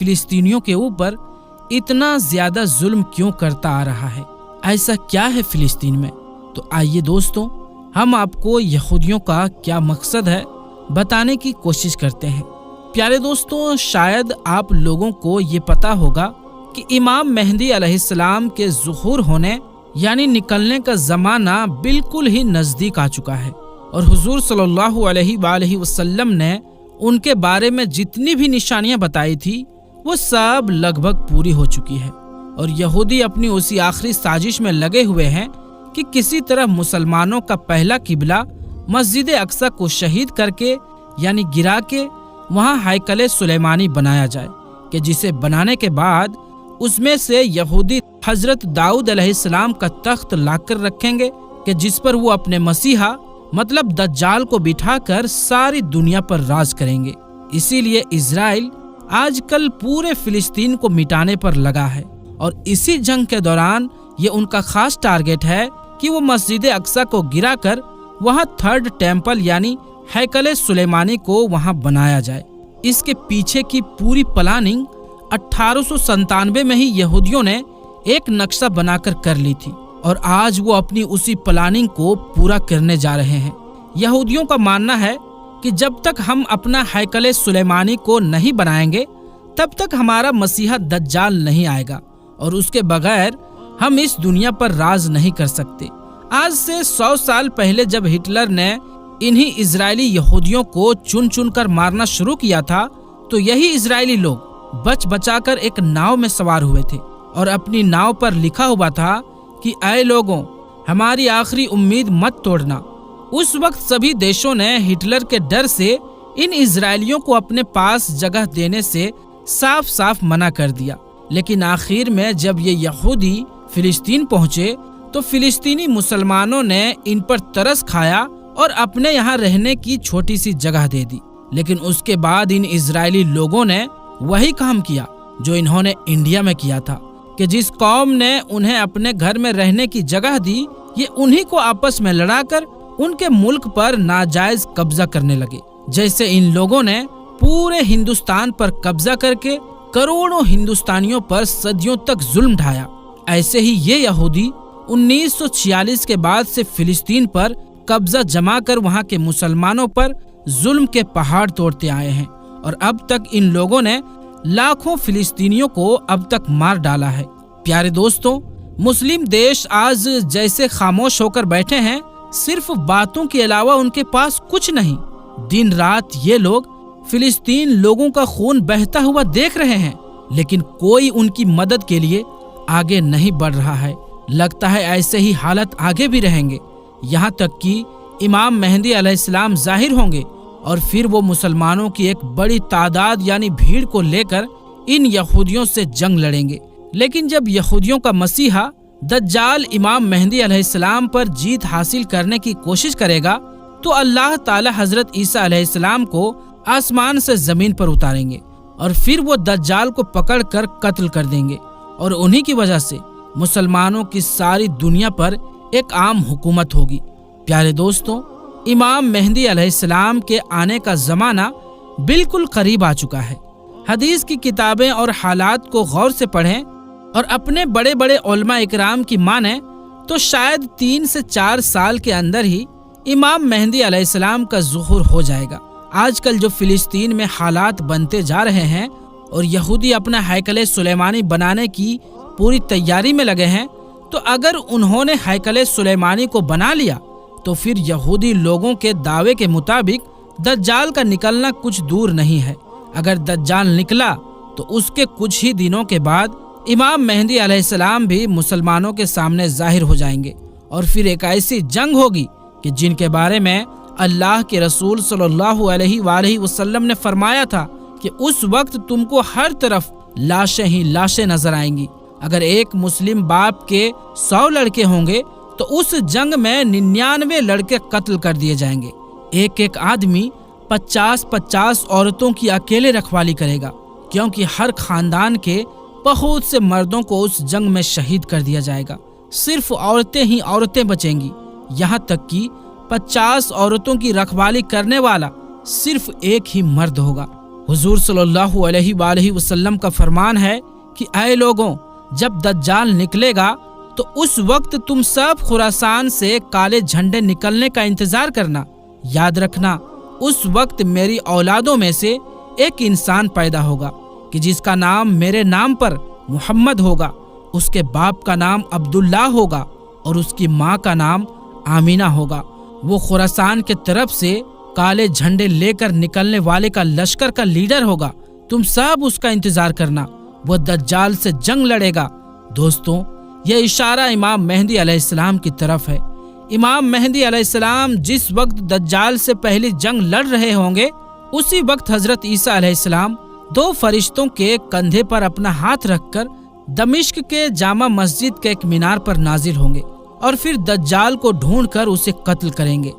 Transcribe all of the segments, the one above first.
फिलिस्तीनियों के ऊपर इतना ज्यादा जुल्म क्यों करता आ रहा है? ऐसा क्या है फिलिस्तीन में? तो आइए दोस्तों, हम आपको यहूदियों का क्या मकसद है बताने की कोशिश करते हैं। प्यारे दोस्तों, शायद आप लोगों को ये पता होगा कि इमाम मेहदी अलैहिस्सलाम के ज़ुहूर होने यानी निकलने का ज़माना बिल्कुल ही नज़दीक आ चुका है और हुजूर सल्लल्लाहु अलैहि वसल्लम ने उनके बारे में जितनी भी निशानियां बताई थी वो सब लगभग पूरी हो चुकी है और यहूदी अपनी उसी आखिरी साजिश में लगे हुए हैं कि किसी तरह मुसलमानों का पहला किबला मस्जिद अक्सा को शहीद करके यानी गिरा के वहाँ हैकल सुलेमानी बनाया जाए कि जिसे बनाने के बाद उसमें से यहूदी हजरत दाऊद अलैहिस्सलाम का तख्त लाकर रखेंगे कि जिस पर वो अपने मसीहा मतलब दज्जाल को बिठाकर सारी दुनिया पर राज करेंगे। इसीलिए इजराइल आजकल पूरे फिलिस्तीन को मिटाने पर लगा है और इसी जंग के दौरान ये उनका खास टारगेट है कि वो मस्जिद अक्सा को गिराकर वहाँ थर्ड टेम्पल यानी हैकल सुलेमानी को वहाँ बनाया जाए। इसके पीछे की पूरी प्लानिंग 1897 में ही यहूदियों ने एक नक्शा बनाकर कर ली थी और आज वो अपनी उसी प्लानिंग को पूरा करने जा रहे हैं। यहूदियों का मानना है कि जब तक हम अपना हैकल सुलेमानी को नहीं बनाएंगे तब तक हमारा मसीहा दज्जाल नहीं आएगा और उसके बगैर हम इस दुनिया पर राज नहीं कर सकते। आज से 100 साल पहले जब हिटलर ने इन्हीं इजरायली यहूदियों को चुन चुन कर मारना शुरू किया था तो यही इजरायली लोग बच बचाकर एक नाव में सवार हुए थे और अपनी नाव पर लिखा हुआ था कि ऐ लोगों, हमारी आखिरी उम्मीद मत तोड़ना। उस वक्त सभी देशों ने हिटलर के डर से इन इजरायलियों को अपने पास जगह देने से साफ साफ मना कर दिया, लेकिन आखिर में जब ये यहूदी फिलिस्तीन पहुंचे तो फिलिस्तीनी मुसलमानों ने इन पर तरस खाया और अपने यहाँ रहने की छोटी सी जगह दे दी। लेकिन उसके बाद इन इजरायली लोगों ने वही काम किया जो इन्होंने इंडिया में किया था कि जिस कौम ने उन्हें अपने घर में रहने की जगह दी, ये उन्हीं को आपस में लड़ाकर उनके मुल्क पर नाजायज कब्जा करने लगे। जैसे इन लोगों ने पूरे हिंदुस्तान पर कब्जा करके करोड़ों हिंदुस्तानियों पर सदियों तक जुल्म ढाया, ऐसे ही ये यहूदी 1946 के बाद से फिलिस्तीन पर कब्जा जमा कर वहाँ के मुसलमानों पर जुल्म के पहाड़ तोड़ते आए हैं और अब तक इन लोगों ने लाखों फिलिस्तीनियों को अब तक मार डाला है। प्यारे दोस्तों, मुस्लिम देश आज जैसे खामोश होकर बैठे हैं, सिर्फ बातों के अलावा उनके पास कुछ नहीं। दिन रात ये लोग फिलिस्तीन लोगों का खून बहता हुआ देख रहे हैं, लेकिन कोई उनकी मदद के लिए आगे नहीं बढ़ रहा है। लगता है ऐसे ही हालत आगे भी रहेंगे, यहाँ तक कि इमाम मेहदी अलैहिस्सलाम जाहिर होंगे और फिर वो मुसलमानों की एक बड़ी तादाद यानी भीड़ को लेकर इन यहूदियों से जंग लड़ेंगे। लेकिन जब यहूदियों का मसीहा दज्जाल इमाम मेहदी अलैहिस्सलाम पर जीत हासिल करने की कोशिश करेगा तो अल्लाह ताला हजरत ईसा अलैहिस्सलाम को आसमान से जमीन पर उतारेंगे और फिर वो दज्जाल को पकड़कर कत्ल कर देंगे और उन्हीं की वजह से मुसलमानों की सारी दुनिया पर एक आम हुकूमत होगी। प्यारे दोस्तों, इमाम मेहदी अलैहिस्सलाम के आने का जमाना बिल्कुल करीब आ चुका है। हदीस की किताबें और हालात को गौर से पढ़ें और अपने बड़े बड़े उलमा इकराम की माने तो शायद 3 से 4 साल के अंदर ही इमाम मेहदी अलैहिस्सलाम का ज़ुहूर हो जाएगा। आजकल जो फिलिस्तीन में हालात बनते जा रहे हैं और यहूदी अपना हैकल सुलेमानी बनाने की पूरी तैयारी में लगे हैं, तो अगर उन्होंने हैकल सुलेमानी को बना लिया तो फिर यहूदी लोगों के दावे के मुताबिक दज्जाल का निकलना कुछ दूर नहीं है। अगर दज्जाल निकला तो उसके कुछ ही दिनों के बाद इमाम मेहदी अलैहिस्सलाम भी मुसलमानों के सामने जाहिर हो जाएंगे और फिर एक ऐसी जंग होगी कि जिनके बारे में अल्लाह के रसूल सल्लल्लाहु अलैहि वसल्लम ने फरमाया था कि उस वक्त तुमको हर तरफ लाशें ही लाशें नजर आएंगी। अगर एक मुस्लिम बाप के 100 लड़के होंगे तो उस जंग में 99 लड़के कत्ल कर दिए जाएंगे। एक एक आदमी 50-50 औरतों की अकेले रखवाली करेगा, क्योंकि हर खानदान के बहुत से मर्दों को उस जंग में शहीद कर दिया जाएगा। सिर्फ औरतें ही औरतें बचेंगी, यहाँ तक कि 50 औरतों की रखवाली करने वाला सिर्फ एक ही मर्द होगा। حضور صلی اللہ علیہ وآلہ وسلم کا فرمان ہے کہ اے لوگوں، جب دجال نکلے گا تو اس وقت تم سب خراسان سے کالے جھنڈے نکلنے کا انتظار کرنا۔ یاد رکھنا، اس وقت میری اولادوں میں سے ایک انسان پیدا ہوگا کہ جس کا نام میرے نام پر محمد ہوگا، اس کے باپ کا نام عبداللہ ہوگا اور اس کی ماں کا نام آمینہ ہوگا۔ وہ خراسان کے طرف سے کالے جھنڈے لے کر نکلنے والے کا لشکر کا لیڈر ہوگا۔ تم سب اس کا انتظار کرنا، وہ دجال سے جنگ لڑے گا۔ دوستوں، یہ اشارہ امام مہدی علیہ السلام کی طرف ہے۔ امام مہدی علیہ السلام جس وقت دجال سے پہلی جنگ لڑ رہے ہوں گے، اسی وقت حضرت عیسیٰ علیہ السلام 2 فرشتوں کے کندھے پر اپنا ہاتھ رکھ کر دمشق کے جامع مسجد کے ایک مینار پر نازل ہوں گے اور پھر دجال کو ڈھونڈ کر اسے قتل کریں گے۔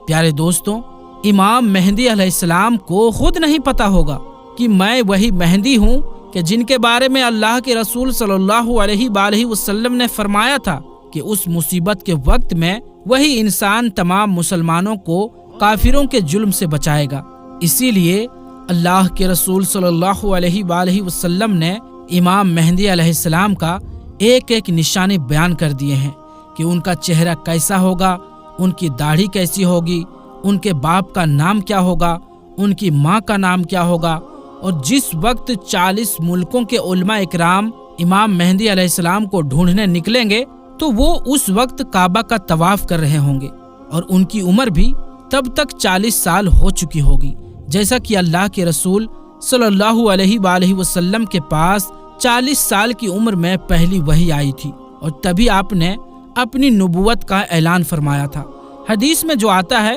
پیارے دوستوں، امام مہدی علیہ السلام کو خود نہیں پتا ہوگا کہ میں وہی مہدی ہوں کہ جن کے بارے میں اللہ کے رسول صلی اللہ علیہ وآلہ وسلم نے فرمایا تھا کہ اس مصیبت کے وقت میں وہی انسان تمام مسلمانوں کو کافروں کے ظلم سے بچائے گا۔ اسی لیے اللہ کے رسول صلی اللہ علیہ وآلہ وسلم نے امام مہدی علیہ السلام کا ایک ایک نشانی بیان کر دیے ہیں کہ ان کا چہرہ کیسا ہوگا، ان کی داڑھی کیسی ہوگی، ان کے باپ کا نام کیا ہوگا، ان کی ماں کا نام کیا ہوگا۔ اور جس وقت 40 ملکوں کے علماء اکرام امام مہدی علیہ السلام کو ڈھونڈنے نکلیں گے تو وہ اس وقت کعبہ کا طواف کر رہے ہوں گے اور ان کی عمر بھی تب تک 40 سال ہو چکی ہوگی، جیسا کہ اللہ کے رسول صلی اللہ علیہ وآلہ وسلم کے پاس 40 سال کی عمر میں پہلی وحی آئی تھی اور تبھی آپ نے اپنی نبوت کا اعلان فرمایا تھا۔ حدیث میں جو آتا ہے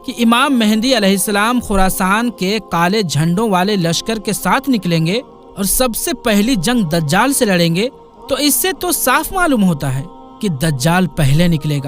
کہ امام مہدی علیہ السلام خراسان کے کالے جھنڈوں والے لشکر کے ساتھ نکلیں گے اور سب سے پہلی جنگ دجال سے لڑیں گے، تو اس سے تو صاف معلوم ہوتا ہے کہ دجال پہلے نکلے گا۔